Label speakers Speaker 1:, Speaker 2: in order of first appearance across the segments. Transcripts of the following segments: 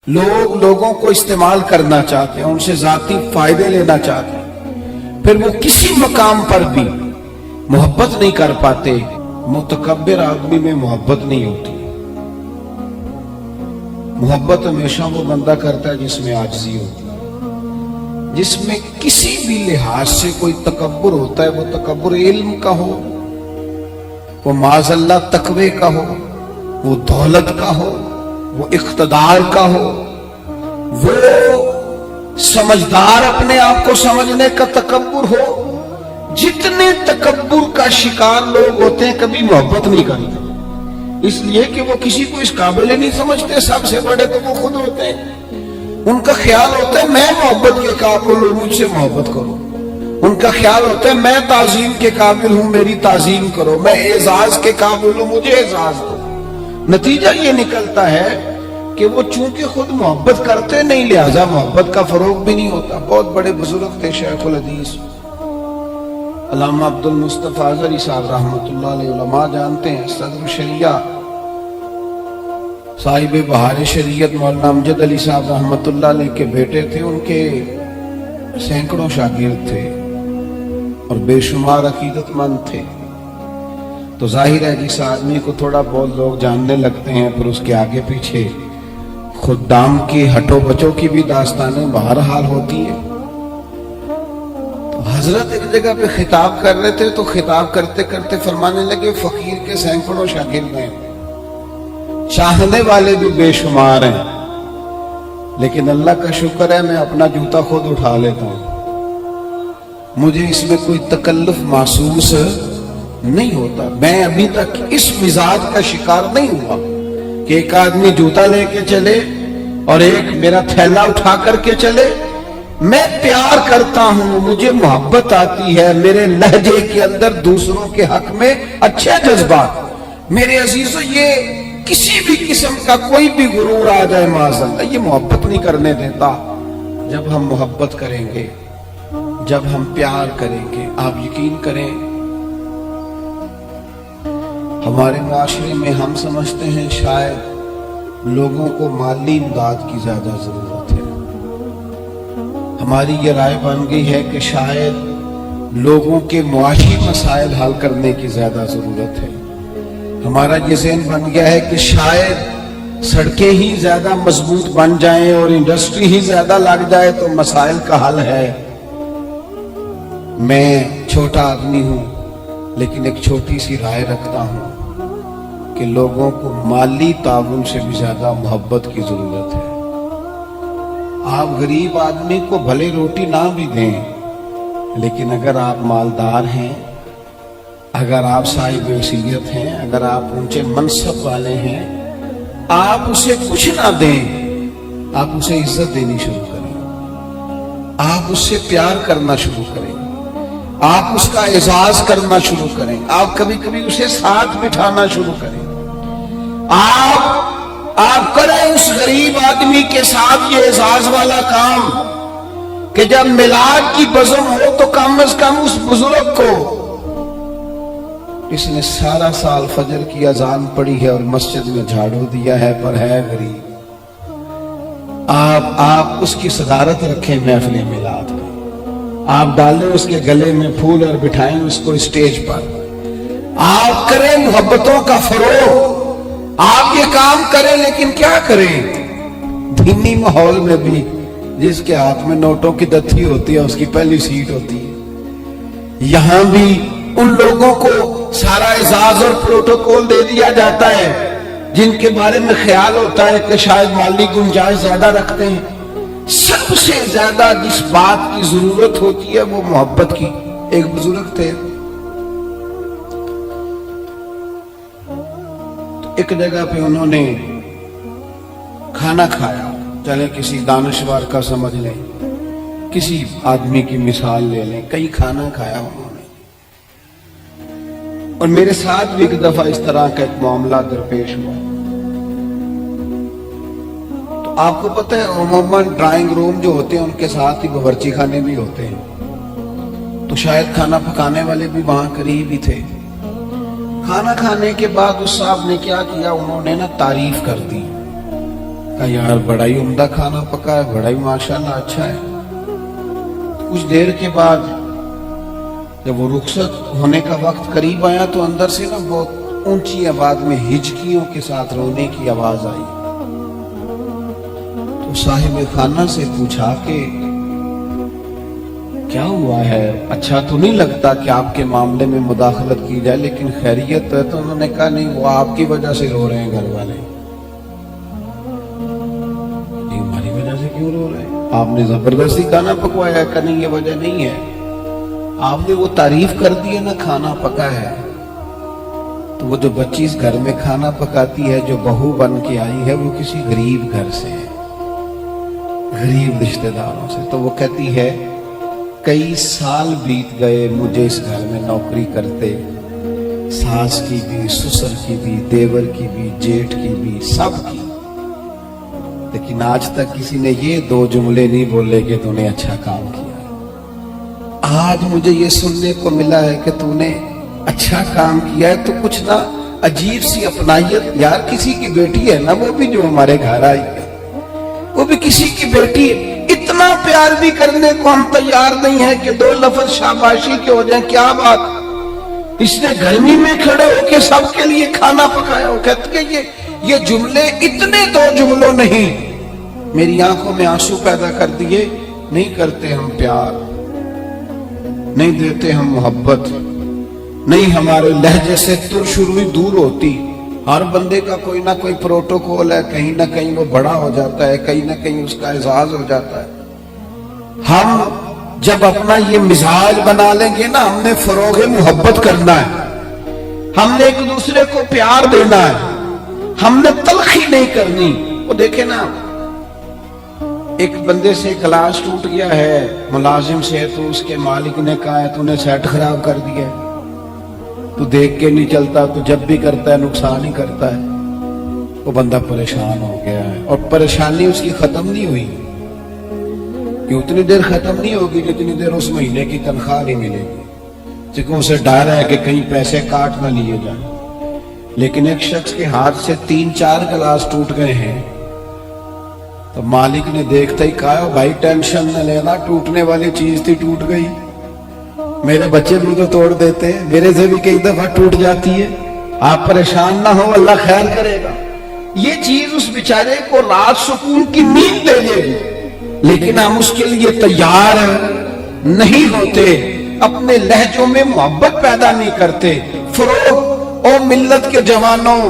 Speaker 1: लोग लोगों को इस्तेमाल करना चाहते हैं, उनसे जाती फायदे लेना चाहते हैं, फिर वो किसी मकाम पर भी मोहब्बत नहीं कर पाते। मुतकब्बिर आदमी में मोहब्बत नहीं होती। मोहब्बत हमेशा वो बंदा करता है जिसमें आजिज़ी होती है, जिसमें किसी भी लिहाज से कोई तकब्बुर होता है। वो तकब्बुर इल्म का हो, वो माज़अल्लाह तकवे का हो, वो दौलत का हो, वो इख्तदार का हो, वो समझदार अपने आप को समझने का तकब्बुर हो। जितने तकब्बुर का शिकार लोग होते हैं कभी मोहब्बत नहीं करते, इसलिए कि वो किसी को इस काबिल नहीं समझते। सबसे बड़े तो वो खुद होते हैं। उनका ख्याल होता है मैं मोहब्बत के काबिल हूं, मुझसे मोहब्बत करो। उनका ख्याल होता है मैं ताजीम के काबिल हूं, मेरी ताजीम करो। मैं एजाज के काबिल हूं, मुझे एजाज दो। नतीजा ये निकलता है कि वो चूंकि खुद मोहब्बत करते नहीं, लिहाजा मोहब्बत का फरोग भी नहीं होता। बहुत बड़े बुजुर्ग थे शेखुल हदीस अल्लामा अब्दुल मुस्तफा अज़हरी साहब रहमतुल्लाह अलैह, उलमा जानते हैं, सदर शरिया साहिब बहार शरीयत मौलाना अमजद अली साहब रहमतुल्लाह अलैह के बेटे थे। उनके सैकड़ों शागिर्द थे और बेशुमार अकीदतमंद थे। तो जाहिर है जिस आदमी को थोड़ा बहुत लोग जानने लगते हैं फिर उसके आगे पीछे खुद्दाम की हटो बचो की भी दास्तानें बहरहाल होती है। तो हजरत एक जगह पे खिताब कर रहे थे, तो खिताब करते करते फरमाने लगे फकीर के सैकड़ों शागिर्द हैं, चाहने वाले भी बेशुमार हैं, लेकिन अल्लाह का शुक्र है मैं अपना जूता खुद उठा लेता हूं, मुझे इसमें कोई तकल्लुफ महसूस नहीं होता। मैं अभी तक इस मिजाज का शिकार नहीं हुआ कि एक आदमी जूता लेके चले और एक मेरा थैला उठा करके चले। मैं प्यार करता हूं, मुझे मोहब्बत आती है, मेरे लहजे के अंदर दूसरों के हक में अच्छे जज्बात। मेरे अजीजों, ये किसी भी किस्म का कोई भी गुरूर आ जाए माज़अल्लाह, ये मोहब्बत नहीं करने देता। जब हम मोहब्बत करेंगे, जब हम प्यार करेंगे, आप यकीन करें हमारे माशरे में हम समझते हैं शायद लोगों को माली इमदाद की ज्यादा जरूरत है। हमारी ये राय बन गई है कि शायद लोगों के मुआशी मसाइल हल करने की ज्यादा जरूरत है। हमारा ये ज़हन बन गया है कि शायद सड़कें ही ज्यादा मजबूत बन जाएं और इंडस्ट्री ही ज्यादा लग जाए तो मसाइल का हल है। मैं छोटा आदमी हूं, लेकिन एक छोटी सी राय रखता हूं कि लोगों को माली ताउन से भी ज्यादा मोहब्बत की जरूरत है। आप गरीब आदमी को भले रोटी ना भी दें, लेकिन अगर आप मालदार हैं, अगर आप साहिब हैसियत हैं, अगर आप ऊंचे मनसब वाले हैं, आप उसे कुछ ना दें, आप उसे इज्जत देनी शुरू करें, आप उससे प्यार करना शुरू करें, आप उसका एजाज करना शुरू करें, आप कभी कभी उसे साथ बिठाना शुरू करें। आप करें उस गरीब आदमी के साथ ये एजाज वाला काम कि जब मिलाद की बज़म हो तो कम से कम उस बुजुर्ग को, इसने सारा साल फजर की अजान पढ़ी है और मस्जिद में झाड़ू दिया है पर है गरीब, आप उसकी सदारत रखें महफिल मिलाद में, आप डालें उसके गले में फूल और बिठाएं उसको स्टेज पर। आप करें मोहब्बतों का फरोग, आप ये काम करें, लेकिन क्या करें दीनी माहौल में भी जिसके हाथ में नोटों की दत्ती होती है उसकी पहली सीट होती है। यहां भी उन लोगों को सारा एजाज और प्रोटोकॉल दे दिया जाता है जिनके बारे में ख्याल होता है कि शायद माली गुंजाइश ज्यादा रखते हैं। सबसे ज्यादा जिस बात की जरूरत होती है वो मोहब्बत की। एक बुजुर्ग थे, तो एक जगह पे उन्होंने खाना खाया, चले किसी दानश्वर का समझ लें, किसी आदमी की मिसाल ले लें, कई खाना खाया उन्होंने। और मेरे साथ भी एक दफा इस तरह का एक मामला दरपेश हुआ। तो आपको पता है उमूमन ड्राइंग रूम जो होते हैं उनके साथ ही बावर्ची खाने भी होते हैं, तो शायद खाना पकाने वाले भी वहां करीब ही थे। खाना खाने के बाद उस साहब ने क्या किया, उन्होंने ना तारीफ कर दी, कहा यार बड़ा ही उम्दा खाना पका है, बड़ा ही माशाल्लाह अच्छा है। कुछ देर के बाद जब वो रुखसत होने का वक्त करीब आया तो अंदर से ना बहुत ऊंची आवाज में हिचकियों के साथ रोने की आवाज आई। तो साहिब खाना से पूछा कि क्या हुआ है, अच्छा तो नहीं लगता कि आपके मामले में मुदाखलत की जाए, लेकिन खैरियत है? तो उन्होंने कहा नहीं, वो आपकी वजह से रो रहे हैं घर वाले। नहीं, हमारी वजह से क्यों रो रहे हैं? आपने जबरदस्ती खाना पकवाया है? का नहीं, ये वजह नहीं है, आपने वो तारीफ कर दी है ना खाना पका है। तो वो जो बच्ची इस घर में खाना पकाती है, जो बहू बन के आई है, वो किसी गरीब घर से है, गरीब रिश्तेदारों से। तो वो कहती है कई साल बीत गए मुझे इस घर में नौकरी करते, सास की भी, ससुर की भी, देवर की भी, जेठ की भी, सब की, लेकिन आज तक किसी ने ये दो जुमले नहीं बोले कि तूने अच्छा काम किया। आज मुझे ये सुनने को मिला है कि तूने अच्छा काम किया है, तो कुछ ना अजीब सी अपनाइयत। यार किसी की बेटी है ना, वो भी जो हमारे घर आई है, वो भी किसी की बेटी है। इतना प्यार भी करने को हम तैयार नहीं है कि दो लफ्ज शाबाशी के हो जाए। क्या बात, इसने गर्मी में खड़े होकर सबके लिए खाना पकाया। वो कहते ये जुमले इतने दो जुमलों नहीं मेरी आंखों में आंसू पैदा कर दिए। नहीं करते हम प्यार, नहीं देते हम मोहब्बत, नहीं हमारे लहजे से तुरशुरुई दूर होती। हर बंदे का कोई ना कोई प्रोटोकॉल है, कहीं ना कहीं वो बड़ा हो जाता है, कहीं ना कहीं उसका एजाज हो जाता है। हम जब अपना ये मिजाज बना लेंगे ना, हमने फरोगे मोहब्बत करना है, हमने एक दूसरे को प्यार देना है, हमने तलखी नहीं करनी। वो देखे ना, एक बंदे से गिलास टूट गया है मुलाजिम से, तो उसके मालिक ने कहा है तूने सेट खराब कर दिया, तू देख के नहीं चलता, तू जब भी करता है नुकसान ही करता है। वो बंदा परेशान हो गया है, और परेशानी उसकी खत्म नहीं हुई कि उतनी देर खत्म नहीं होगी जितनी देर उस महीने की तनख्वाह नहीं मिलेगी, क्योंकि उसे डर है कि कहीं पैसे काट ना लिए जाए। लेकिन एक शख्स के हाथ से 3-4 गिलास टूट गए हैं, तो मालिक ने देखते ही कहा भाई टेंशन न लेना, टूटने वाली चीज थी, टूट गई, मेरे बच्चे भी तो तोड़ देते हैं, मेरे से भी कई दफा टूट जाती है, आप परेशान ना हो, अल्लाह खैर करेगा। ये चीज उस बेचारे को रात सुकून की नींद दे देगी, लेकिन हम उसके लिए तैयार नहीं होते, अपने लहजों में मोहब्बत पैदा नहीं करते। फरोग ओ मिल्लत के जवानों,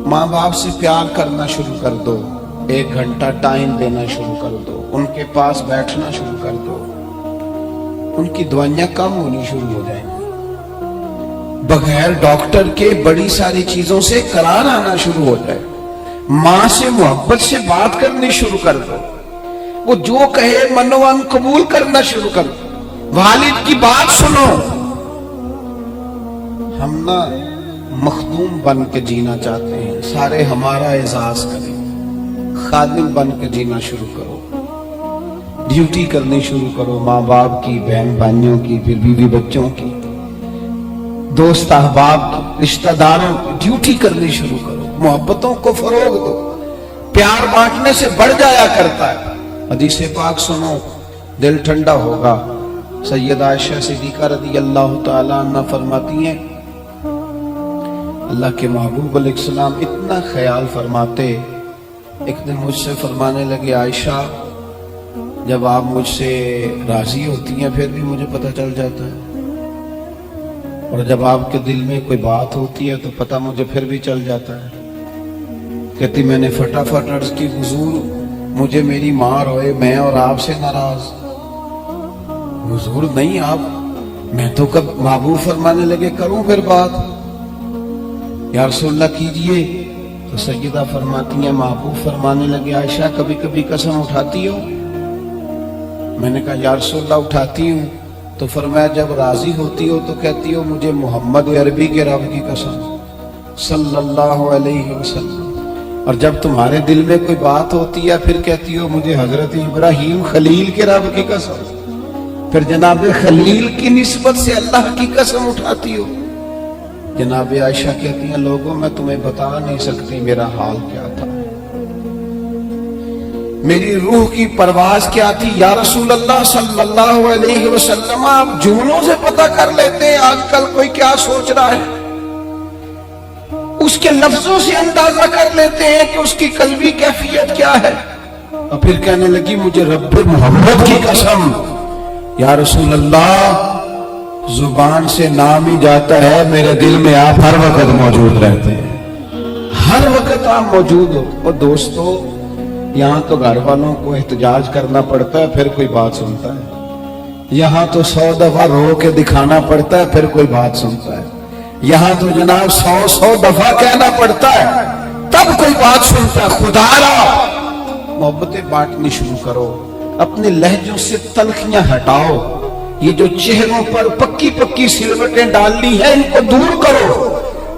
Speaker 1: माँ बाप से प्यार करना शुरू कर दो, 1 घंटा टाइम देना शुरू कर दो, उनके पास बैठना शुरू कर दो, उनकी दवाइयां कम होनी शुरू हो जाएंगी। बगैर डॉक्टर के बड़ी सारी चीजों से करार आना शुरू हो जाए। माँ से मोहब्बत से बात करनी शुरू कर दो, वो जो कहे मनोवन कबूल करना शुरू कर दो, वालिद की बात सुनो। हम ना मखदूम बन के जीना चाहते हैं, सारे हमारा एजाज करें, खादिम बन के जीना शुरू करो, ड्यूटी करनी शुरू करो, माँ बाप की, बहन भाइयों की, फिर बीवी बच्चों की, दोस्त अहबाब की, रिश्तेदारों की ड्यूटी करनी शुरू करो। मोहब्बतों को फरोग दो, प्यार बांटने से बढ़ जाया करता है। हदीस पाक सुनो, दिल ठंडा होगा। सैयदा आयशा सिद्दीका रज़ी अल्लाह तआला अन्हा फरमाती हैं, अल्लाह के महबूब अलैहिस्सलाम इतना ख्याल फरमाते, एक दिन मुझसे फरमाने लगे, आयशा जब आप मुझसे राजी होती हैं फिर भी मुझे पता चल जाता है, और जब आपके दिल में कोई बात होती है तो पता मुझे फिर भी चल जाता है। कहती मैंने फटाफट अर्ज की, हुजूर मुझे मेरी माँ रोए, मैं और आपसे नाराज। हुजूर नहीं आप, मैं तो कब महबूब फरमाने लगे करूं फिर बात, या रसूलल्लाह कीजिए। तो सैयदा फरमाती है, महबूब फरमाने लगे, आयशा कभी कभी कसम उठाती हो? मैंने कहा या रसूलल्लाह उठाती हूँ। तो फरमाया जब राजी होती हो तो कहती हो मुझे मोहम्मद अरबी के रब की कसम सल्लल्लाहु अलैहि वसल्लम, और जब तुम्हारे दिल में कोई बात होती है फिर कहती हो मुझे हजरत इब्राहीम खलील के रब की कसम, फिर जनाब खलील की निस्बत से अल्लाह की कसम उठाती हो। जनाब आयशा कहती हैं, लोगों मैं तुम्हें बता नहीं सकती मेरा हाल क्या था, मेरी रूह की परवाज क्या थी। या रसूल अल्लाह सल्लल्लाहु अलैहि वसल्लम, आप जुमलों से पता कर लेते हैं आजकल कोई क्या सोच रहा है, उसके लफ्जों से अंदाजा कर लेते हैं कि उसकी कल्बी कैफियत क्या है। और फिर कहने लगी, मुझे रब्बे मोहम्मद की कसम, या रसूल अल्लाह, जुबान से नाम ही जाता है, मेरे दिल में आप हर वक्त मौजूद रहते हैं, हर वक्त आप मौजूद हो। और दोस्तों, यहाँ तो घर वालों को एहतजाज करना पड़ता है फिर कोई बात सुनता है, यहाँ तो 100 दफा रो के दिखाना पड़ता है फिर कोई बात सुनता है, यहाँ तो जनाब 100 दफा कहना पड़ता है तब कोई बात सुनता है। खुदारा मोहब्बतें बांटनी शुरू करो, अपने लहजों से तलखियां हटाओ, ये जो चेहरों पर पक्की पक्की सिलवटें डालनी है इनको दूर करो।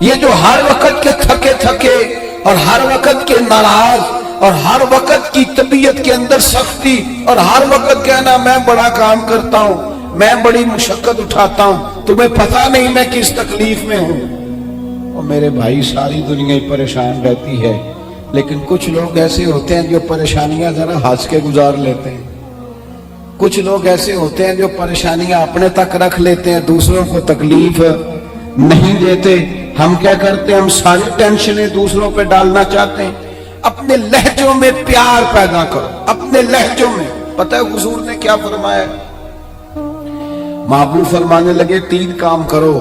Speaker 1: ये जो हर वक्त के थके थके और हर वक्त के नाराज और हर वक्त की तबीयत के अंदर सख्ती और हर वक्त कहना मैं बड़ा काम करता हूं, मैं बड़ी मुशक्कत उठाता हूं, तुम्हें पता नहीं मैं किस तकलीफ में हूं। और मेरे भाई, सारी दुनिया ही परेशान रहती है, लेकिन कुछ लोग ऐसे होते हैं जो परेशानियां जरा हंस के गुजार लेते हैं, कुछ लोग ऐसे होते हैं जो परेशानियां अपने तक रख लेते हैं, दूसरों को तकलीफ नहीं देते। हम क्या करते हैं, हम सारी टेंशनें दूसरों पे डालना चाहते हैं। अपने लहजों में प्यार पैदा करो, अपने लहजों में। पता है हुजूर ने क्या फरमाया? महबूब फरमाने लगे, 3 काम करो,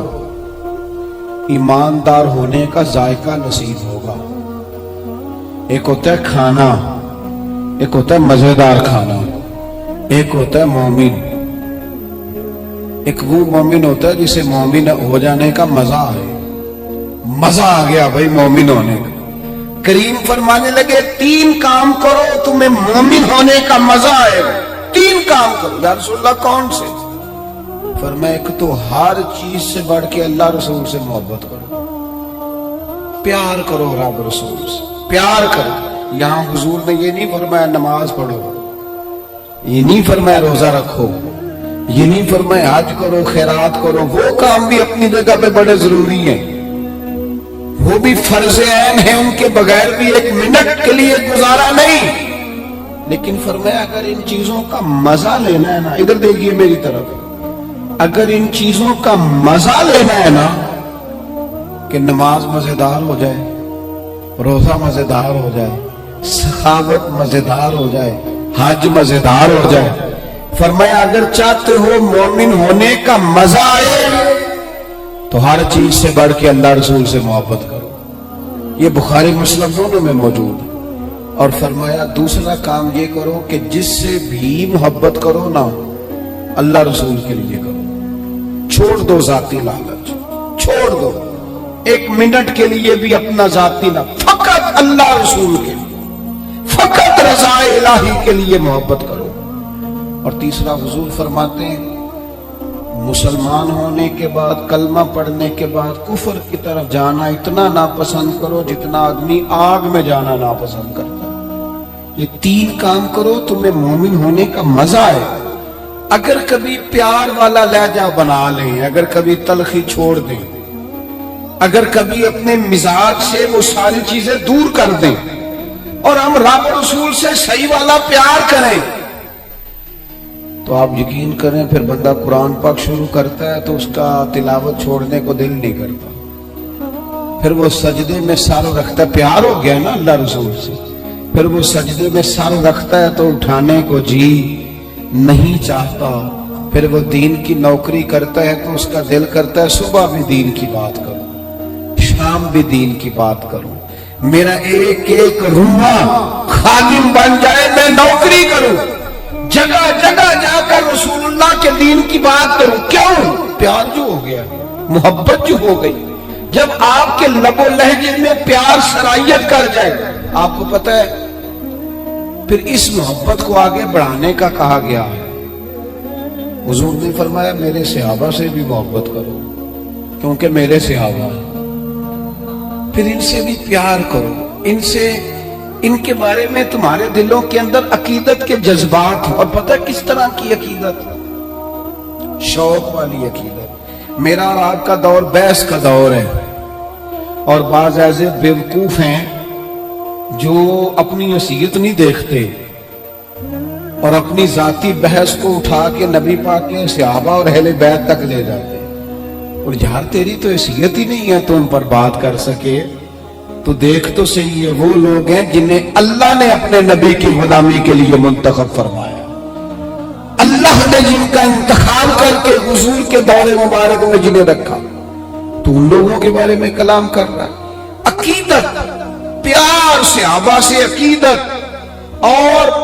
Speaker 1: ईमानदार होने का जायका नसीब होगा। एक होता है खाना, एक होता है मजेदार खाना, एक होता है मोमिन। एक वो मोमिन होता है जिसे मोमिन हो जाने का मजा है, मजा आ गया भाई मोमिन होने का। करीम फरमाने लगे, 3 काम करो, तुम्हें मोमिन होने का मजा आएगा। 3 काम करो। या रसूलल्लाह कौन से? फरमाया, एक तो हर चीज से बढ़ के अल्लाह रसूल से मोहब्बत करो, प्यार करो रब रसूल से, प्यार करो। यहां हुजूर ने ये नहीं फरमाया नमाज पढ़ो, ये नहीं फरमाया रोजा रखो, ये नहीं फरमाया हज करो, खैरात करो। वो काम भी अपनी जगह पे बड़े जरूरी हैं, वो भी फर्ज ऐन है, उनके बगैर भी 1 मिनट के लिए गुजारा नहीं। लेकिन फरमाया, अगर इन चीजों का मजा लेना है ना, इधर देखिए मेरी तरफ, अगर इन चीजों का मजा लेना है ना, कि नमाज मजेदार हो जाए, रोजा मजेदार हो जाए, सखावत मजेदार हो जाए, हज मजेदार हो जाए, फरमाया अगर चाहते हो मोमिन होने का मजा आए तो हर चीज से बढ़ के अल्लाह रसूल से मोहब्बत करो। ये बुखारी मुस्लिम दोनों में मौजूद है। और फरमाया दूसरा काम ये करो कि जिससे भी मोहब्बत करो ना, अल्लाह रसूल के लिए करो। छोड़ दो जाती लालच, छोड़ दो 1 मिनट के लिए भी अपना जाती ना, फकत अल्लाह रसूल के लिए, फकत रज़ा इलाही के लिए मोहब्बत करो। और तीसरा हुजूर फरमाते हैं, मुसलमान होने के बाद, कलमा पढ़ने के बाद कुफर की तरफ जाना इतना नापसंद करो जितना आदमी आग में जाना नापसंद करता है। ये 3 काम करो, तुम्हें मोमिन होने का मजा आए। अगर कभी प्यार वाला लहजा बना लें, अगर कभी तलखी छोड़ दें, अगर कभी अपने मिजाज से वो सारी चीजें दूर कर दें और हम रब रसूल से सही वाला प्यार करें, तो आप यकीन करें फिर बंदा कुरान पाक शुरू करता है तो उसका तिलावत छोड़ने को दिल नहीं करता। फिर वो सजदे में सर रखता है, प्यार हो गया ना अल्लाह रसूल से, फिर वो सजदे में सर रखता है तो उठाने को जी नहीं चाहता। फिर वो दीन की नौकरी करता है तो उसका दिल करता है सुबह भी दीन की बात करूं, शाम भी दीन की बात करूं, मेरा एक एक रूहा खादिम बन जाए, मैं नौकरी करूं, जगह जगह जाकर रसूलुल्लाह के दीन की बात करूं। क्यों? प्यार जो हो गया, मोहब्बत जो हो गई। जब आपके लबो लहजे में प्यार सरायत कर जाए, आपको पता है फिर इस मोहब्बत को आगे बढ़ाने का कहा गया है। हुजूर ने फरमाया मेरे सहाबा से भी मोहब्बत करो क्योंकि मेरे सहाबा हैं। फिर इनसे भी प्यार करो, इनसे, इनके बारे में तुम्हारे दिलों के अंदर अकीदत के जज्बात हैं। और पता किस तरह की अकीदत? शौक वाली अकीदत। मेरा और आपका दौर बहस का दौर है। اور بعض ایسے بیوقوف ہیں جو اپنی حیثیت نہیں دیکھتے اور اپنی ذاتی بحث کو اٹھا کے نبی پاک کے صحابہ اور اہل بیت تک لے جاتے ہیں۔ اور یار تیری تو حیثیت ہی نہیں ہے تو ان پر بات کر سکے، تو دیکھ تو صحیح ہے وہ لوگ ہیں جنہیں اللہ نے اپنے نبی کی غلامی کے لیے منتخب فرمایا، اللہ نے جن کا انتخاب کر کے حضور کے دور مبارک میں جنہیں رکھا، تو ان لوگوں کے بارے میں کلام کر رہا ہے۔ عقیدت، پیار صحابہ سے عقیدت، اور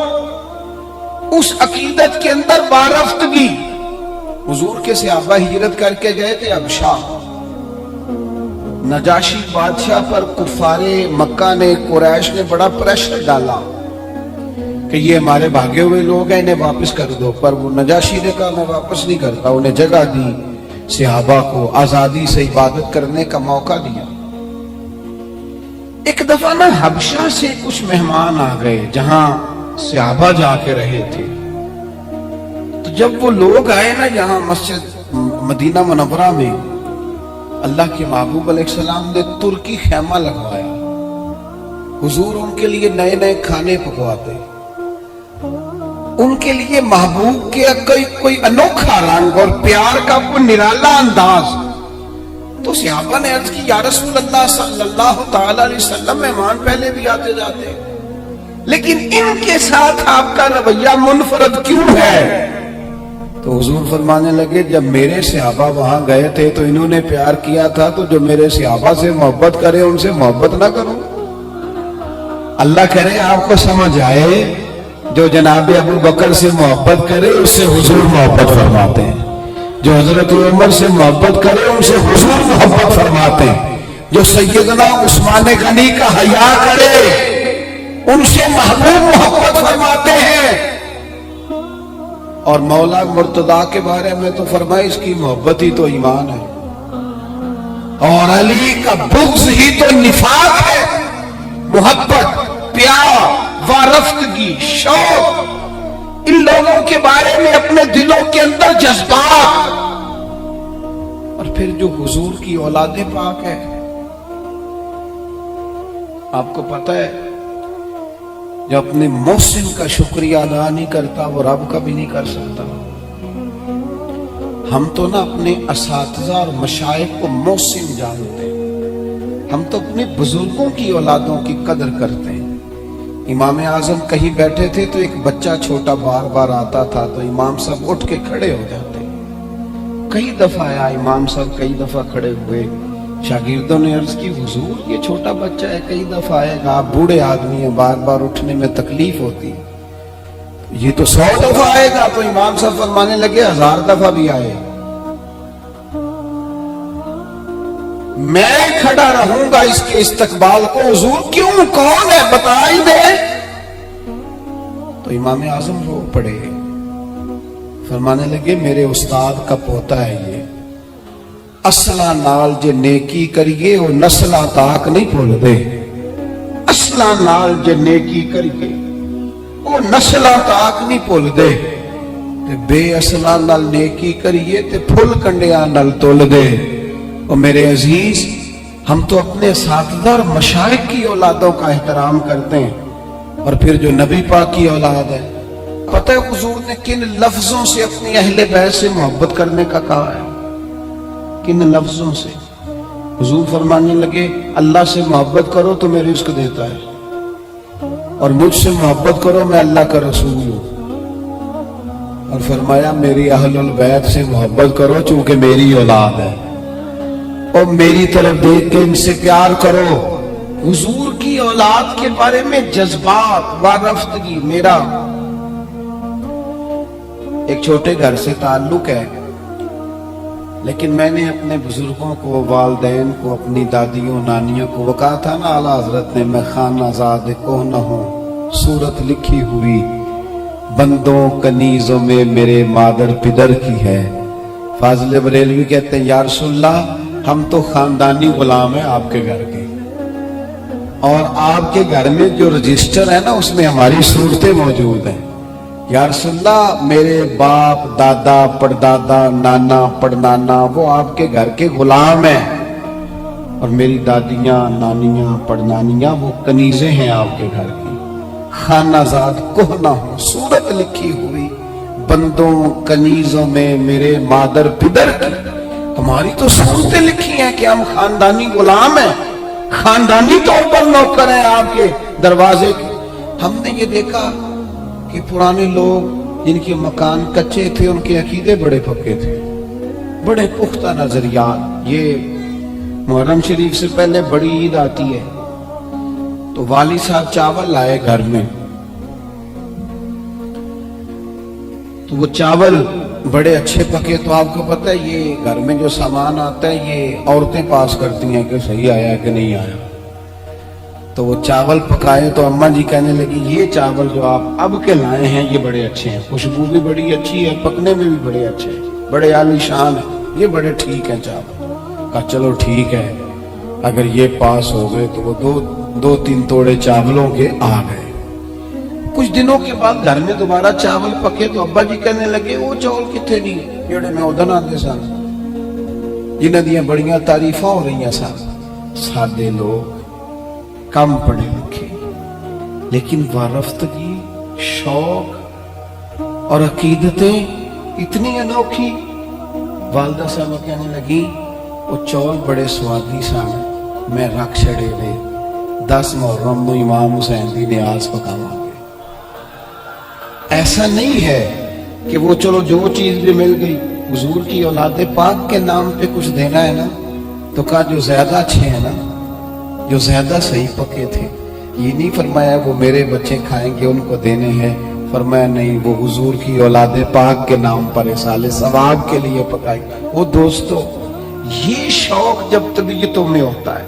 Speaker 1: اس عقیدت کے اندر وارفتگی۔ حضور کے صحابہ ہجرت کر کے گئے تھے حبشہ، نجاشی بادشاہ پر کفار مکہ نے، قریش نے بڑا پریشر ڈالا کہ یہ ہمارے بھاگے ہوئے لوگ ہیں، انہیں واپس کر دو، پر وہ نجاشی نے کہا میں واپس نہیں کرتا، انہیں جگہ دی، صحابہ کو آزادی سے عبادت کرنے کا موقع دیا۔ ایک دفعہ نا حبشہ سے کچھ مہمان آ گئے جہاں صحابہ جا کے رہے تھے، تو جب وہ لوگ آئے نا جہاں مسجد مدینہ منورہ میں، اللہ کے محبوب علیہ السلام نے ترکی خیمہ لگوایا، حضور ان کے لیے نئے نئے کھانے پکواتے، ان کے لیے محبوب کے کوئی انوکھا رنگ اور پیار کا کوئی نرالا انداز۔ تو صحابہ نے عرض کی یا رسول اللہ صلی اللہ تعالی علیہ وسلم، مہمان پہلے بھی آتے جاتے لیکن ان کے ساتھ آپ کا رویہ منفرد کیوں ہے؟ تو حضور فرمانے لگے جب میرے صحابہ وہاں گئے تھے تو انہوں نے پیار کیا تھا، تو جو میرے صحابہ سے محبت کرے ان سے محبت نہ کرو۔ اللہ کرے آپ کو سمجھ آئے، جو جناب ابو بکر سے محبت کرے اس سے حضور محبت فرماتے ہیں، جو حضرت عمر سے محبت کرے ان سے حضور محبت فرماتے ہیں، جو سیدنا عثمان غنی کا حیا کرے ان سے محبوب محبت فرماتے ہیں۔ اور مولا مرتضیٰ کے بارے میں تو فرمائے اس کی محبت ہی تو ایمان ہے، اور علی کا بغض ہی تو نفاق ہے۔ محبت، پیار، وارفتگی، شوق، ان لوگوں کے بارے میں اپنے دلوں کے اندر جذبات، اور پھر جو حضور کی اولاد پاک ہے، آپ کو پتہ ہے جو اپنے محسن کا شکریہ ادا نہیں کرتا وہ رب کا بھی نہیں کر سکتا۔ ہم تو نا اپنے اساتذہ اور مشائخ کو محسن جانتے ہیں، ہم تو اپنے بزرگوں کی اولادوں کی قدر کرتے ہیں۔ امام اعظم کہیں بیٹھے تھے تو ایک بچہ چھوٹا بار بار آتا تھا تو امام صاحب اٹھ کے کھڑے ہو جاتے۔ کئی دفعہ آیا امام صاحب، کئی دفعہ کھڑے ہوئے، شاگردوں نے عرض کی حضور یہ چھوٹا بچہ ہے، کئی دفعہ آئے گا، آپ بوڑھے آدمی ہیں، بار بار اٹھنے میں تکلیف ہوتی، یہ تو 100 دفعہ آئے گا۔ تو امام صاحب فرمانے لگے 1000 دفعہ بھی آئے میں کھڑا رہوں گا اس کے استقبال کو۔ حضور کیوں، کون ہے بتا ہی دے۔ تو امام اعظم رو پڑے، فرمانے لگے میرے استاد کا پوتا ہے یہ، اصلہ نال جے نیکی کریے وہ نسلہ تاک نہیں بھول دے، اصلہ نال جے نیکی کریے وہ نسلہ تاک نہیں بھول دے، تے بے اصلہ نال نیکی کریے تے پھل کنڈیاں نال تول دے۔ اور میرے عزیز، ہم تو اپنے اساتذہ اور مشائخ کی اولادوں کا احترام کرتے ہیں، اور پھر جو نبی پاک کی اولاد ہے، پتہ ہے حضور نے کن لفظوں سے اپنی اہل بیت سے محبت کرنے کا کہا ہے؟ کن لفظوں سے؟ حضور فرمانے لگے اللہ سے محبت کرو تو میں رزق دیتا ہے، اور مجھ سے محبت کرو میں اللہ کا رسول ہوں، اور فرمایا میری اہل البیت سے محبت کرو چونکہ میری اولاد ہے، اور میری طرف دیکھ کے ان سے پیار کرو۔ حضور کی اولاد کے بارے میں جذبات، وارفتگی۔ میرا ایک چھوٹے گھر سے تعلق ہے، لیکن میں نے اپنے بزرگوں کو، والدین کو، اپنی دادیوں نانیوں کو وہ کہا تھا نا اعلیٰ حضرت نے، میں خانہ زاد کو نہ ہوں، صورت لکھی ہوئی بندوں کنیزوں میں میرے مادر پدر کی ہے۔ فاضل بریلوی کہتے ہیں یا رسول اللہ ہم تو خاندانی غلام ہیں آپ کے گھر کے، اور آپ کے گھر میں جو رجسٹر ہے نا اس میں ہماری صورتیں موجود ہیں۔ یا رسول اللہ میرے باپ، دادا، پڑدادا، نانا، پڑنانا وہ آپ کے گھر کے غلام ہیں، और मेरी दादियाँ, नानियाँ, पड़नानियाँ वो कनीज़ें हैं आपके घर की। खानाजाद कोहना हो, सूरत लिखी हुई बंदों कनीज़ों में मेरे मादर पिदर की। हमारी तो सूरतें लिखी हैं कि हम खानदानी गुलाम हैं, खानदानी तौर पर नौकर हैं आपके दरवाजे के। हमने ये देखा कि पुराने लोग जिनके मकान कच्चे थे उनके अकीदे बड़े पक्के थे, बड़े पुख्ता नजरियात। ये मुहर्रम शरीफ से पहले बड़ी ईद आती है तो वाली साहब चावल लाए घर में, तो वो चावल बड़े अच्छे पके। तो आपको पता है ये घर में जो सामान आता है ये औरतें पास करती हैं कि सही आया कि नहीं आया। तो वो चावल पकाए तो अम्मा जी कहने लगी ये चावल जो आप अब के लाए हैं ये बड़े अच्छे हैं, खुशबू भी बड़ी अच्छी है, पकने में भी बड़े अच्छे हैं, बड़े आलीशान है, ये बड़े ठीक है चावल। कहा चलो ठीक है, अगर ये पास हो गए तो वो दो तीन तोड़े चावलों के आ गए। कुछ दिनों के बाद घर में दोबारा चावल पके तो अब्बा जी कहने लगे वो चावल कितने नहीं जेड़े मैं उदन आते सन, जिन्हां दियां बड़ियां तारीफां हो रही सन। सादे लोग, कम पढ़े लिखे, लेकिन वारफ्तगी, शौक और अकीदतें इतनी अनोखी। वालदा साहब कहने लगी वो चौल बड़े स्वादी सन, मैं रख छड़े वे 10 मुहर्रम नूं इमाम हुसैन दी नियाज पकावांगे। ऐसा नहीं है कि वो चलो जो चीज भी मिल गई, हुजूर की औलादे पाक के नाम पे कुछ देना है ना, तो कहा जो ज्यादा अच्छे हैं ना, जो ज्यादा सही पके थे, ये नहीं फरमाया वो मेरे बच्चे खाएंगे उनको देने हैं, फरमाया नहीं वो हुजूर की औलादे पाक के नाम पर इसाले सवाब के लिए पकाई। वो दोस्तों ये शौक जब तबीयतों में होता है,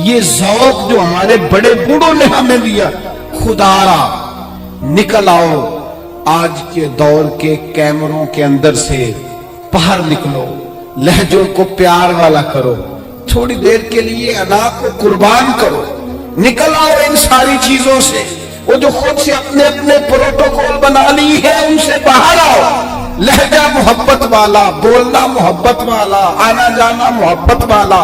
Speaker 1: ये ज़ौक़ जो हमारे बड़े बूढ़ों ने हमें दिया, खुदारा निकल आओ आज के दौर के कैमरों के अंदर से बाहर निकलो, लहजों को प्यार वाला करो, थोड़ी देर के लिए अना को कुर्बान करो, निकल आओ इन सारी चीजों से। वो जो खुद से अपने अपने प्रोटोकॉल बना ली है उनसे बाहर आओ। लहजा मोहब्बत वाला, बोलना मोहब्बत वाला, आना जाना मोहब्बत वाला,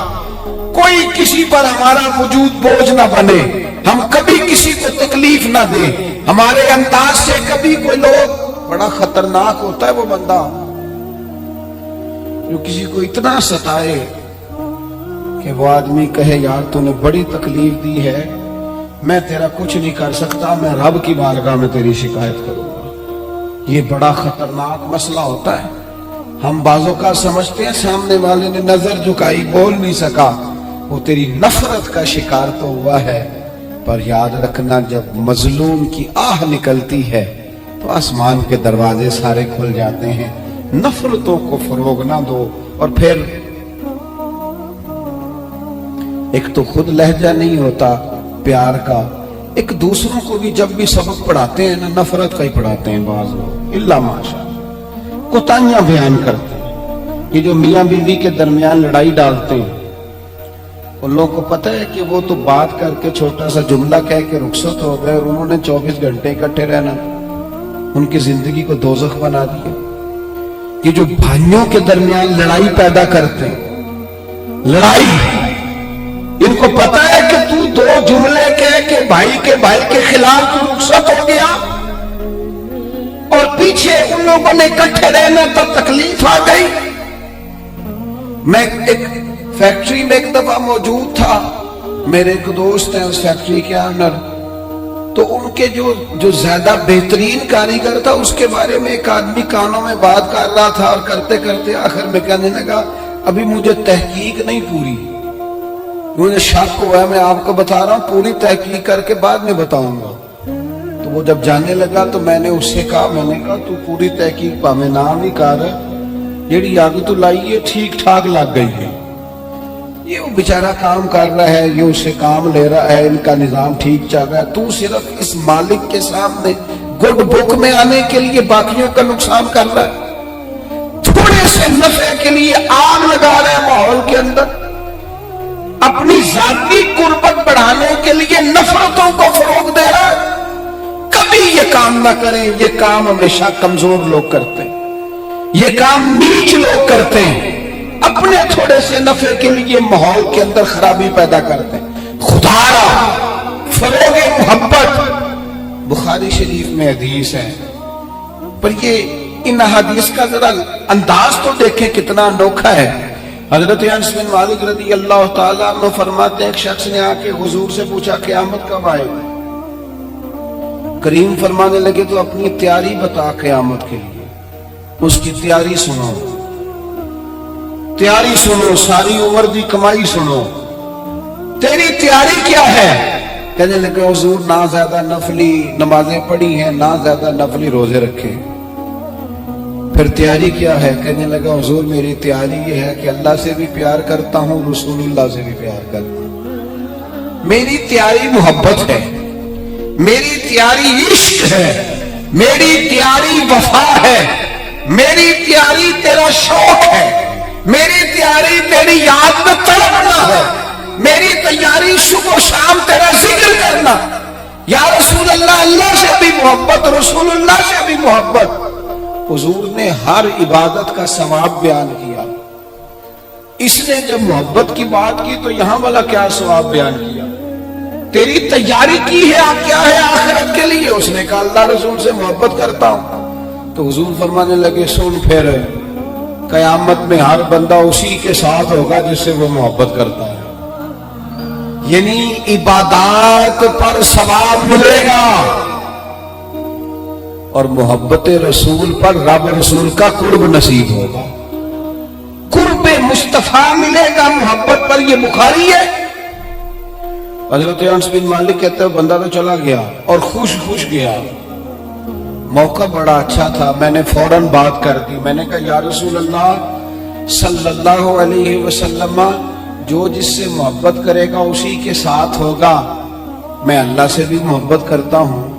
Speaker 1: कोई किसी पर हमारा वजूद बोझ ना बने, हम कभी किसी को तकलीफ ना दे, हमारे अंदाज से कभी कोई लोग। बड़ा खतरनाक होता है वो बंदा जो किसी को इतना सताए कि वो आदमी कहे यार तूने बड़ी तकलीफ दी है, मैं तेरा कुछ नहीं कर सकता, मैं रब की बारगाह में तेरी शिकायत करूंगा। ये बड़ा खतरनाक मसला होता है। हम बाजों का समझते हैं सामने वाले ने नजर झुकाई, बोल नहीं सका, वो तेरी नफरत का शिकार तो हुआ है। पर याद रखना जब मजलूम की आह निकलती है तो आसमान के दरवाजे सारे खुल जाते हैं। नफरतों को फरोग ना दो। और फिर एक तो खुद लहजा नहीं होता प्यार का, एक दूसरों को भी जब भी सबक पढ़ाते हैं ना नफरत का ही पढ़ाते हैं। बाज लोग इल्ला माशा कोताहियां बयान करते हैं। ये जो मियां बीवी के दरमियान लड़ाई डालते हैं, उन लोगों को पता है कि वो तो बात करके छोटा सा जुमला कह के रुखसत हो गए और उन्होंने 24 घंटे इकट्ठे रहना, उनकी जिंदगी को दोज़ख बना दिया। ये जो भाइयों के दरमियान लड़ाई पैदा करते हैं, लड़ाई, इनको पता है कि तू 2 जुमले कह के भाई के खिलाफ तू रुखसत हो गया और पीछे उन लोगों ने इकट्ठे रहना तब तकलीफ आ गई। मैं एक फैक्ट्री में एक दफा मौजूद था, मेरे एक दोस्त हैं उस फैक्ट्री के ऑनर, तो उनके जो ज्यादा बेहतरीन कारीगर था उसके बारे में एक आदमी कानों में बात कर रहा था और करते करते आखिर में कहने लगा अभी मुझे तहकीक नहीं पूरी, मुझे शक हुआ है, मैं आपको बता रहा हूं, पूरी तहकीक करके बाद में बताऊंगा। तो वो जब जाने लगा तो मैंने उससे कहा, मैंने कहा तू पूरी तहकीक पावे नाम ही कर, जेड़ी आग तू लाई है ठीक ठाक लग गई है, ये वो बेचारा काम कर रहा है, ये उससे काम ले रहा है, इनका निजाम ठीक चल रहा है, तू सिर्फ इस मालिक के सामने गुड बुक में आने के लिए बाकियों का नुकसान कर रहा है, थोड़े से नफे के लिए आग लगा रहा है माहौल के अंदर, अपनी जाती कुर्बत बढ़ाने के लिए नफरतों को फरोग दे रहा है। कभी ये काम ना करें, ये काम हमेशा कमजोर लोग करते हैं, ये काम नीच लोग करते हैं। اپنے تھوڑے سے نفع کے لیے ماحول کے اندر خرابی پیدا کرتے ہیں. خدا را فروغ محبت. بخاری شریف میں حدیث ہے، پر یہ ان حدیث کا ذرا انداز تو دیکھیں کتنا انوکھا ہے. حضرت انس بن مالک رضی اللہ تعالیٰ عنہ فرماتے ہیں ایک شخص نے آ کے حضور سے پوچھا قیامت کب آئے گی؟ کریم فرمانے لگے تو اپنی تیاری بتا قیامت کے لیے. اس کی تیاری سنو، تیاری سنو، ساری عمر دی کمائی سنو. تیری تیاری کیا ہے؟ کہنے لگے حضور نہ زیادہ نفلی نمازیں پڑھی ہیں، نہ زیادہ نفلی روزے رکھے. پھر تیاری کیا ہے؟ کہنے لگا حضور میری تیاری یہ ہے کہ اللہ سے بھی پیار کرتا ہوں، رسول اللہ سے بھی پیار کرتا ہوں. میری تیاری محبت ہے، میری تیاری عشق ہے، میری تیاری وفا ہے، میری تیاری تیرا شوق ہے، میری تیاری تیری یاد میں تڑپنا ہے، میری تیاری صبح و شام تیرا ذکر کرنا. یا رسول اللہ، اللہ سے بھی محبت، رسول اللہ سے بھی محبت. حضور نے ہر عبادت کا ثواب بیان کیا. اس نے جب محبت کی بات کی تو یہاں والا کیا ثواب بیان کیا؟ تیری تیاری کی ہے کیا ہے آخرت کے لیے؟ اس نے کہا اللہ رسول سے محبت کرتا ہوں. تو حضور فرمانے لگے سن پھر قیامت میں ہر بندہ اسی کے ساتھ ہوگا جس سے وہ محبت کرتا ہے. یعنی عبادات پر ثواب ملے گا اور محبت رسول پر رب رسول کا قرب نصیب ہوگا. قرب مصطفیٰ ملے گا محبت پر. یہ بخاری ہے. حضرت انس بن مالک کہتے ہیں بندہ تو چلا گیا اور خوش خوش گیا. موقع بڑا اچھا تھا، میں نے فوراً بات کر دی. میں نے کہا یا رسول اللہ صلی اللہ علیہ وسلم، جو جس سے محبت کرے گا اسی کے ساتھ ہوگا. میں اللہ سے بھی محبت کرتا ہوں،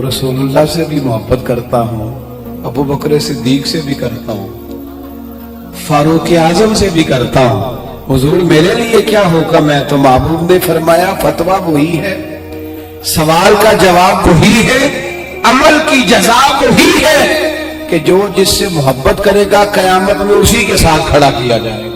Speaker 1: رسول اللہ سے بھی محبت کرتا ہوں، ابو بکر صدیق سے بھی کرتا ہوں، فاروق اعظم سے بھی کرتا ہوں. حضور میرے لیے کیا حکم ہے؟ تو محبوب نے فرمایا فتویٰ وہی ہے، سوال کا جواب وہی ہے، عمل کی جزا وہی ہے کہ جو جس سے محبت کرے گا قیامت میں اسی کے ساتھ کھڑا کیا جائے گا.